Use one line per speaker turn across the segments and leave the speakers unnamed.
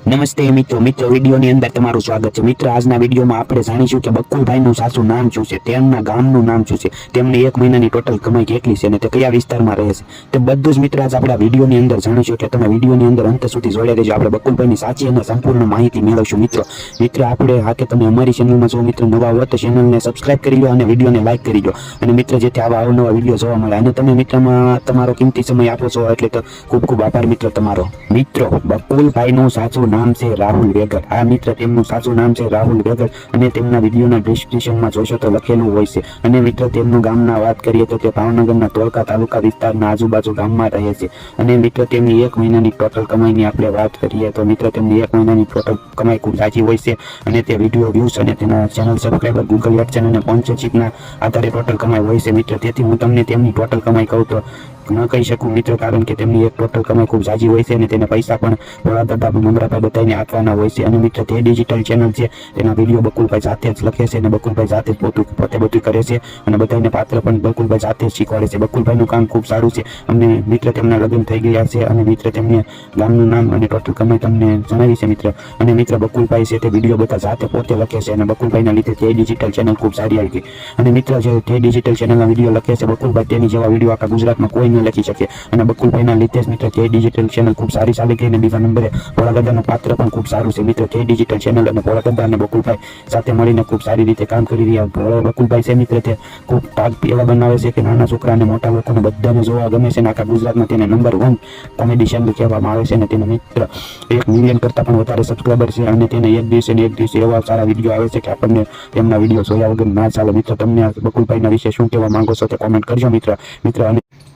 નમસ્તે મિત્રો વિડીયોની અંદર તમારું સ્વાગત છે। મિત્ર આજના વિડીયોમાં આપણે જાણીશું કે બકુલભાઈનું સાચું નામ શું છે, તેમના ગામનું નામ શું છે, તેમની એક મહિનાની ટોટલ કમાઈ કેટલી છે અને તે કયા વિસ્તારમાં રહે છે, તે બધું જ મિત્ર આજ આપણે વિડીયોની અંદર જાણીશું। એટલે તમે વિડીયોની અંદર અંત સુધી જોડ્યા રહેજો। આપણે બકુલભાઈની સાચી અને સંપૂર્ણ માહિતી મેળવશું। મિત્ર આપણે હા કે તમે અમારી ચેનલમાં જો મિત્ર નવા હો તો ચેનલને સબસ્ક્રાઇબ કરી લો અને વિડીયોને લાઈક કરી દો અને મિત્ર જેથી આવા અવનવા વિડીયો જોવા મળે અને તમે મિત્રમાં તમારો કિંમતી સમય આપો છો એટલે તો ખૂબ ખૂબ આભાર મિત્ર તમારો। મિત્રો બકુલભાઈનું સાચું નામ છે રાહુલ વેગર। આ મિત્ર તેમનું સાચું નામ છે રાહુલ વેગર અને તેમના વિડીયોના ડિસ્ક્રિપ્શનમાં જોશો તો લખેલું હોય છે। અને મિત્ર તેમનું ગામના વાત કરીએ તો તે ભાવનગરના ધોળકા તાલુકા વિસ્તારના આજુબાજુ ગામમાં રહે છે। અને મિત્ર તેમની એક મહિનાની ટોટલ કમાઈની આપણે વાત કરીએ તો મિત્ર તેમની એક મહિનાની ટોટલ કમાઈ ખૂબ સાચી હોય છે અને તે વિડીયો વ્યૂઝ અને તેના ચેનલ સબસ્ક્રાઈબર ગૂગલ એડસેન્સ અને સ્પોન્સરશિપના આધારે ટોટલ કમાઈ હોય છે મિત્ર। તેથી હું તમને તેમની ટોટલ કમાઈ કહું તો ન કહી શકું મિત્ર, કારણ કે તેમની એક ટોટલ કમાઈ ખૂબ સાજી હોય છે અને તેને પૈસા પણ ભોળા દાદા નમ્રભાઈ બધાને આપવાના હોય છે। અને મિત્ર તે ડિજિટલ ચેનલ છે, તેના વિડીયો બકુલભાઈ જાતે જ લખે છે અને બકુલભાઈ જાતે જ પોતે બધું કરે છે અને બધાને પાત્ર પણ બકુલભાઈ જાતે જ શીખવાડે છે। બકુલભાઈનું કામ ખૂબ સારું છે। અમને મિત્ર તેમના લગ્ન થઈ ગયા છે અને મિત્ર તેમને ગામનું નામ અને ટોટલ કમાઈ તમને જણાવી છે મિત્ર। અને મિત્ર બકુલભાઈ છે તે વિડીયો બધા જાતે પોતે લખે છે અને બકુલભાઈના લીધે તે ડિજિટલ ચેનલ ખૂબ સારી આવી ગઈ। અને મિત્ર જે તે ડિજિટલ ચેનલના વિડીયો લખે છે બકુલભાઈ, તેની જેવા વિડીયો આખા ગુજરાતમાં કોઈ ન લખી શકે અને બકુલભાઈના લીધે જ મિત્ર તે ડિજિટલ ચેનલ ખૂબ સારી ચાલી ગઈ અને બીજા નંબરે ભોળા દાદાનું પાત્ર પણ ખૂબ સારું છે મિત્ર। તે ડિજિટલ ચેનલ અને ભોળા દાદા અને બકુલભાઈ સાથે મળીને ખૂબ સારી રીતે કામ કરી રહ્યા બકુલભાઈ છે મિત્ર તે ખૂબ ટાગ એવા બનાવે છે કે નાના છોકરા અને મોટા લોકોને બધાને જોવા ગમે છે અને આખા ગુજરાતમાં તેને નંબર 1 કોમેડી ચેનલ કહેવામાં આવે છે અને તેને મિત્ર 1 મિલિયન કરતાં પણ વધારે સબસ્ક્રાઈબર છે અને તેને એક દિવસે એવા સારા વિડીયો આવે છે કે આપણને તેમના વિડીયો જોયા વગર ના ચાલે મિત્ર। તમને બકુલભાઈના વિશે શું કહેવા માંગો છો તે કોમેન્ટ કરજો મિત્ર।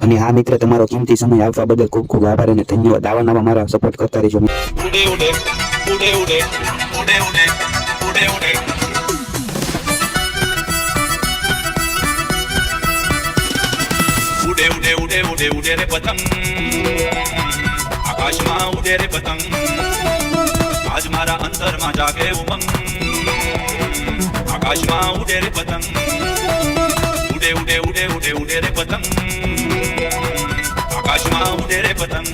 અને હા મિત્ર, તમારો કિંમતી સમય આપવા બદલ ખૂબ ખૂબ આભાર અને ધન્યવાદ। આવા નવા મારા સપોર્ટ કરતા રહેજો।
ઉડે રે પતંગ, આકાશમાં ઉડે રે પતંગ, આજ મારા અંતરમાં જાગે ઉમંગ, આકાશમાં ઉડે રે પતંગ, ઉડે રે પતંગ, આકાશમાં ઉડે રે પતંગ,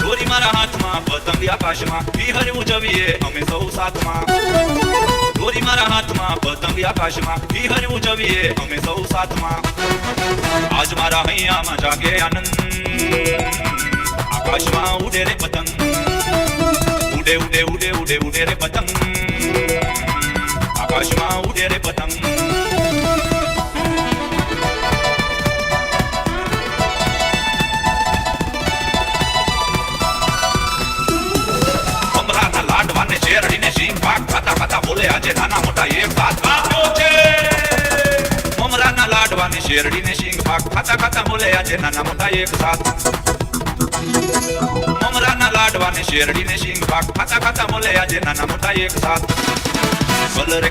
દોરી મારા હાથમાં પતંગ આકાશમાં વિહર ઉજવીએ અમે સૌ સાથમાં, દોરી મારા હાથમાં પતંગ આકાશમાં વિહર ઉજવીએ અમે સૌ સાથમાં, આજ મારા હૈયામાં જાગે આનંદ, આકાશમાં ઉડે રે પતંગ, ઉડે રે પતંગ, આકાશમાં ઉડે રે પતંગ, મમરાના લાડવાને શેરડીને સિંગ પાક ખાતા ખાતા બોલે આજે નાના મોટા એક સાથ આવ્યો છે। મમરાના લાડવાને શેરડીને સિંગ પાક ખાતા ખાતા બોલે આજે નાના મોટા એક સાથ, મમરાના લાડવાને શેરડીને સિંગ પાક ખાતા ખાતા બોલે આજે નાના મોટા એક સાથ,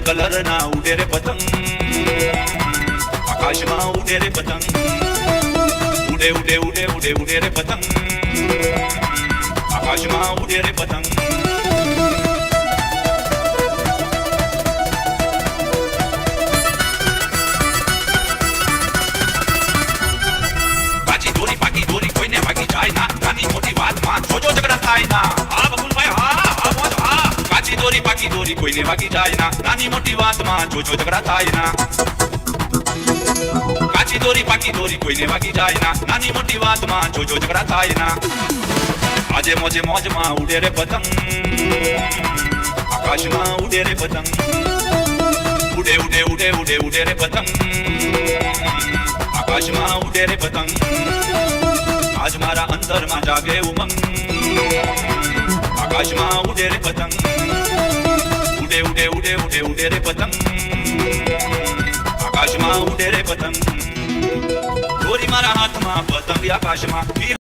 કલર ના ઉડે રે પતંગ, આકાશમાં ઉડે રે પતંગ, ઉડે રે પતંગ, આકાશમાં ઉડે રે પતંગ, કાચી દોરી પાકી દોરી કોઈને વાગી જાય ના, નાની મોટી વાતમાં જોજો ઝઘડા થાય ના। હા બકુલભાઈ હા મોજ હા, કાચી દોરી પાકી દોરી કોઈને વાગી જાય ના, નાની મોટી વાતમાં જોજો ઝઘડા થાય ના, કાચી દોરી પાકી દોરી કોઈને વાગી જાય ના, નાની મોટી વાતમાં જોજો ઝઘડા થાય ના, આજે મોજમાં ઉડે રે પતંગ, આકાશમાં ઉડે રે પતંગ, ઉડે રે પતંગ, આકાશમાં ઉડે રે પતંગ, આજ મારા અંતરમાં જાગે ઉમંગ, આકાશમાં ઉડે રે પતંગ, ઉડે રે પતંગ, આકાશમાં ઉડે રે પતંગ, દોરી મારા હાથમાં પતંગ આકાશમાં